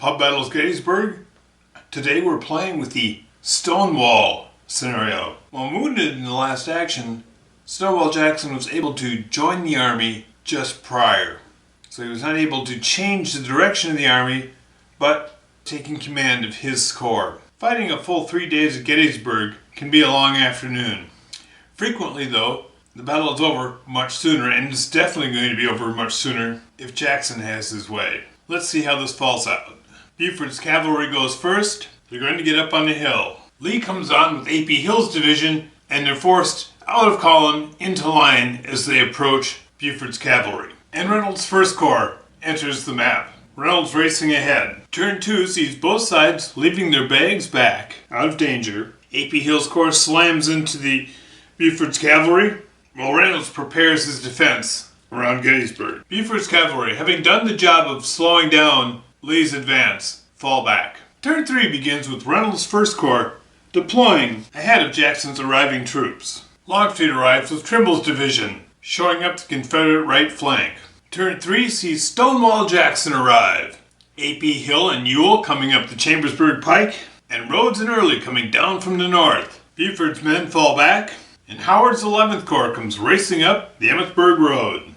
Pub Battles Gettysburg. Today we're playing with the Stonewall scenario. While wounded in the last action, Stonewall Jackson was able to join the army just prior. So he was not able to change the direction of the army, but taking command of his corps. Fighting a full 3 days at Gettysburg can be a long afternoon. Frequently though, the battle is over much sooner, and it's definitely going to be over much sooner if Jackson has his way. Let's see how this falls out. Buford's cavalry goes first. They're going to get up on the hill. Lee comes on with A.P. Hill's division, and they're forced out of column into line as they approach Buford's cavalry. And Reynolds' First Corps enters the map. Reynolds racing ahead. Turn 2 sees both sides leaving their bags back, out of danger. A.P. Hill's corps slams into the Buford's cavalry, while Reynolds prepares his defense around Gettysburg. Buford's cavalry, having done the job of slowing down Lee's advance, fall back. Turn 3 begins with Reynolds' First Corps deploying ahead of Jackson's arriving troops. Longstreet arrives with Trimble's division, showing up the Confederate right flank. Turn 3 sees Stonewall Jackson arrive. A.P. Hill and Ewell coming up the Chambersburg Pike, and Rhodes and Early coming down from the north. Buford's men fall back, and Howard's 11th Corps comes racing up the Emmitsburg Road.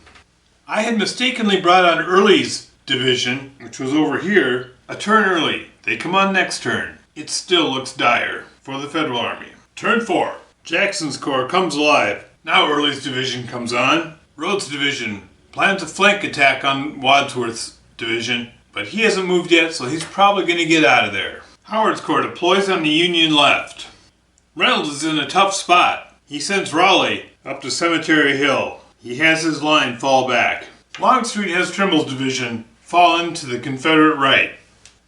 I had mistakenly brought on Early's division, which was over here, a turn early. They come on next turn. It still looks dire for the Federal Army. Turn 4. Jackson's Corps comes alive. Now Early's division comes on. Rhodes' division plans a flank attack on Wadsworth's division, but he hasn't moved yet, so he's probably going to get out of there. Howard's Corps deploys on the Union left. Reynolds is in a tough spot. He sends Raleigh up to Cemetery Hill. He has his line fall back. Longstreet has Trimble's division fall into the Confederate right.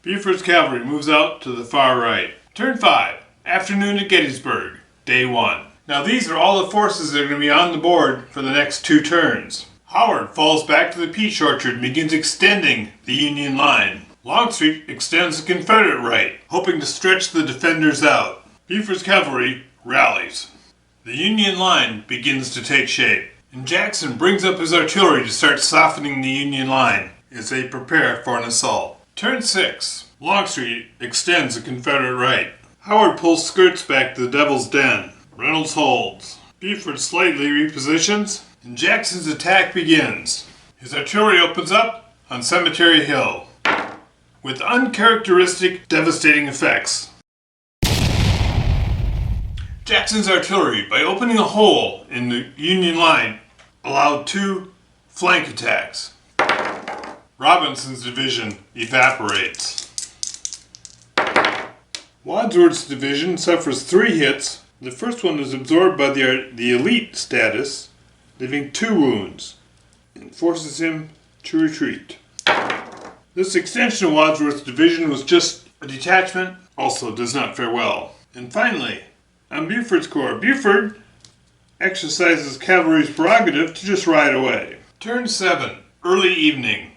Buford's cavalry moves out to the far right. Turn 5. Afternoon at Gettysburg. Day 1. Now these are all the forces that are going to be on the board for the next 2 turns. Howard falls back to the peach orchard and begins extending the Union line. Longstreet extends the Confederate right, hoping to stretch the defenders out. Buford's cavalry rallies. The Union line begins to take shape, and Jackson brings up his artillery to start softening the Union line as they prepare for an assault. Turn 6. Longstreet extends the Confederate right. Howard pulls skirts back to the Devil's Den. Reynolds holds. Buford slightly repositions, and Jackson's attack begins. His artillery opens up on Cemetery Hill, with uncharacteristic, devastating effects. Jackson's artillery, by opening a hole in the Union line, allowed 2 flank attacks. Robinson's division evaporates. Wadsworth's division suffers 3 hits. The first one is absorbed by the elite status, leaving 2 wounds, and forces him to retreat. This extension of Wadsworth's division was just a detachment, also does not fare well. And finally, on Buford's Corps, Buford exercises cavalry's prerogative to just ride away. Turn 7. Early evening.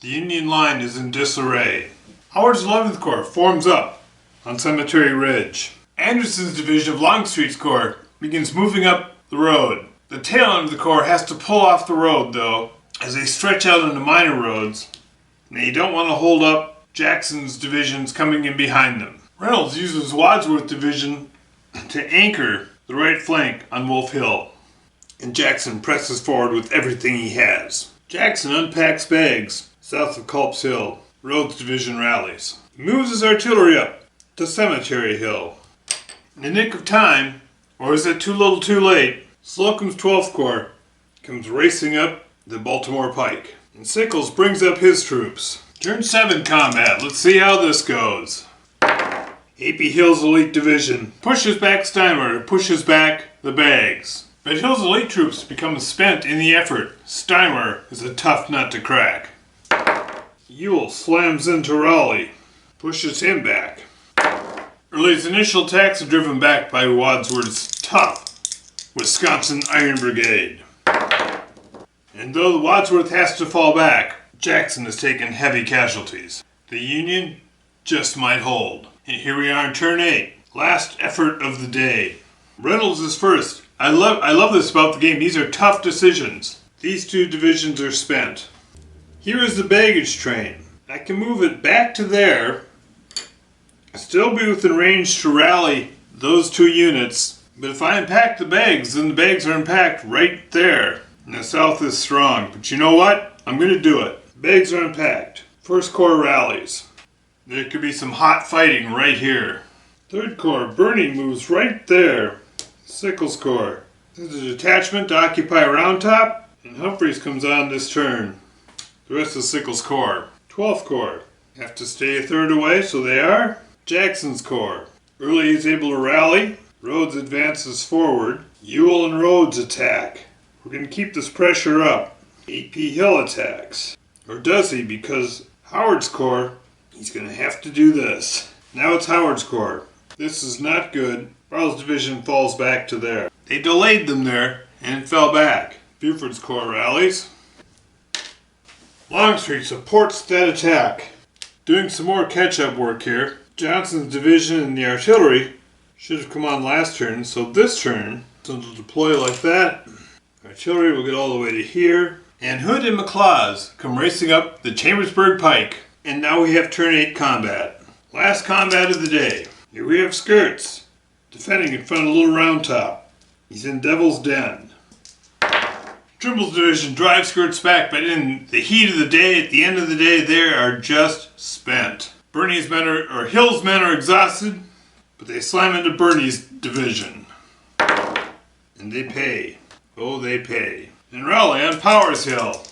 The Union line is in disarray. Howard's 11th Corps forms up on Cemetery Ridge. Anderson's division of Longstreet's Corps begins moving up the road. The tail end of the corps has to pull off the road, though, as they stretch out into minor roads. They don't want to hold up Jackson's divisions coming in behind them. Reynolds uses Wadsworth's division to anchor the right flank on Wolf Hill, and Jackson presses forward with everything he has. Jackson unpacks bags south of Culp's Hill. Rhodes' division rallies. He moves his artillery up to Cemetery Hill. In the nick of time, or is it too little too late, Slocum's 12th Corps comes racing up the Baltimore Pike, and Sickles brings up his troops. Turn 7 combat. Let's see how this goes. A.P. Hill's elite division pushes back Steimer, pushes back the bags. But Hill's elite troops become spent in the effort. Steimer is a tough nut to crack. Ewell slams into Raleigh, pushes him back. Early's initial attacks are driven back by Wadsworth's tough Wisconsin Iron Brigade. And though Wadsworth has to fall back, Jackson has taken heavy casualties. The Union just might hold. And here we are in turn 8. Last effort of the day. Reynolds is first. I love this about the game. These are tough decisions. These 2 divisions are spent. Here is the baggage train. I can move it back to there, still be within range to rally those two units, but if I impact the bags, then the bags are impacted right there. And the south is strong, but you know what? I'm going to do it. Bags are impact. First Corps rallies. There could be some hot fighting right here. Third Corps, Birney moves right there. Sickles Corps. This is a detachment to occupy Round Top, and Humphreys comes on this turn. The rest of Sickles Corps. 12th Corps. Have to stay a third away, so they are. Jackson's Corps. Early is able to rally. Rhodes advances forward. Ewell and Rhodes attack. We're going to keep this pressure up. A.P. Hill attacks. Or does he? Because Howard's Corps, he's going to have to do this. Now it's Howard's Corps. This is not good. Barlow's division falls back to there. They delayed them there, and it fell back. Buford's Corps rallies. Longstreet supports that attack. Doing some more catch-up work here. Johnson's division and the artillery should have come on last turn, so this turn, so it'll deploy like that. Artillery will get all the way to here. And Hood and McLaws come racing up the Chambersburg Pike. And now we have turn 8 combat. Last combat of the day. Here we have Skirts defending in front of Little Round Top. He's in Devil's Den. Trimble's division drives Skirts back, but in the heat of the day, at the end of the day, they are just spent. Birney's men or Hill's men are exhausted, but they slam into Birney's division. And they pay. Oh, they pay. And rally on Powers Hill.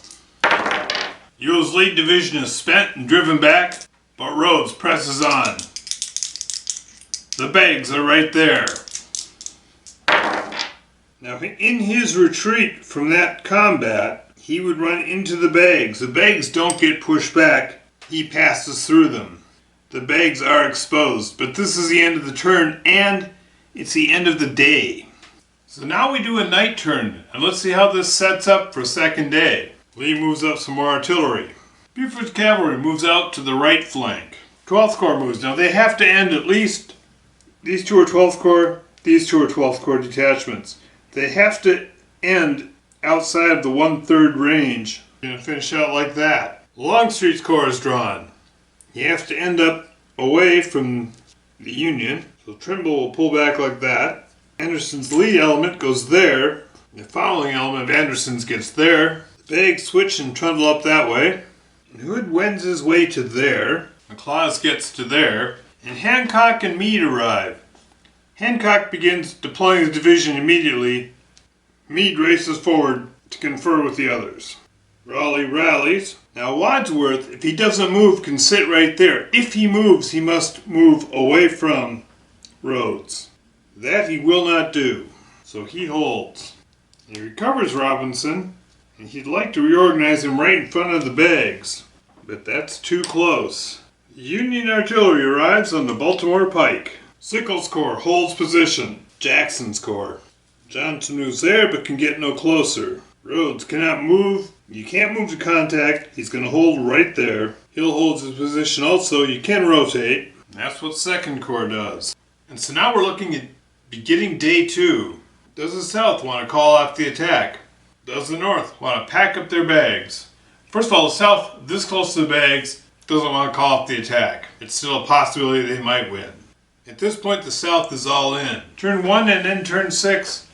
Ewell's lead division is spent and driven back, but Rhodes presses on. The bags are right there. Now, in his retreat from that combat, he would run into the bags. The bags don't get pushed back. He passes through them. The bags are exposed, but this is the end of the turn, and it's the end of the day. So now we do a night turn, and let's see how this sets up for second day. Lee moves up some more artillery. Buford's cavalry moves out to the right flank. 12th Corps moves. Now they have to end at least, these two are 12th Corps, these two are 12th Corps detachments. They have to end outside of the 1/3 range. You're going to finish out like that. Longstreet's Corps is drawn. You have to end up away from the Union, so Trimble will pull back like that. Anderson's lead element goes there. The following element of Anderson's gets there. The bags switch and trundle up that way. And Hood wends his way to there. McLaws gets to there. And Hancock and Meade arrive. Hancock begins deploying his division immediately. Meade races forward to confer with the others. Raleigh rallies. Now Wadsworth, if he doesn't move, can sit right there. If he moves, he must move away from Rhodes. That he will not do. So he holds. He recovers Robinson, and he'd like to reorganize him right in front of the bags. But that's too close. Union artillery arrives on the Baltimore Pike. Sickles' Corps holds position. Jackson's Corps. Johnson moves there but can get no closer. Rhodes cannot move. You can't move to contact. He's going to hold right there. Hill holds his position also. You can rotate. That's what 2nd Corps does. And so now we're looking at beginning day 2. Does the South want to call off the attack? Does the North want to pack up their bags? First of all, the South, this close to the bags, doesn't want to call off the attack. It's still a possibility they might win. At this point, the South is all in. Turn 1 and then turn 6,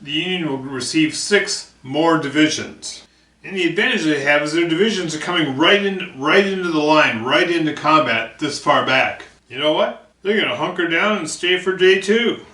the Union will receive 6 more divisions. And the advantage they have is their divisions are coming right into the line, right into combat this far back. You know what? They're going to hunker down and stay for day 2.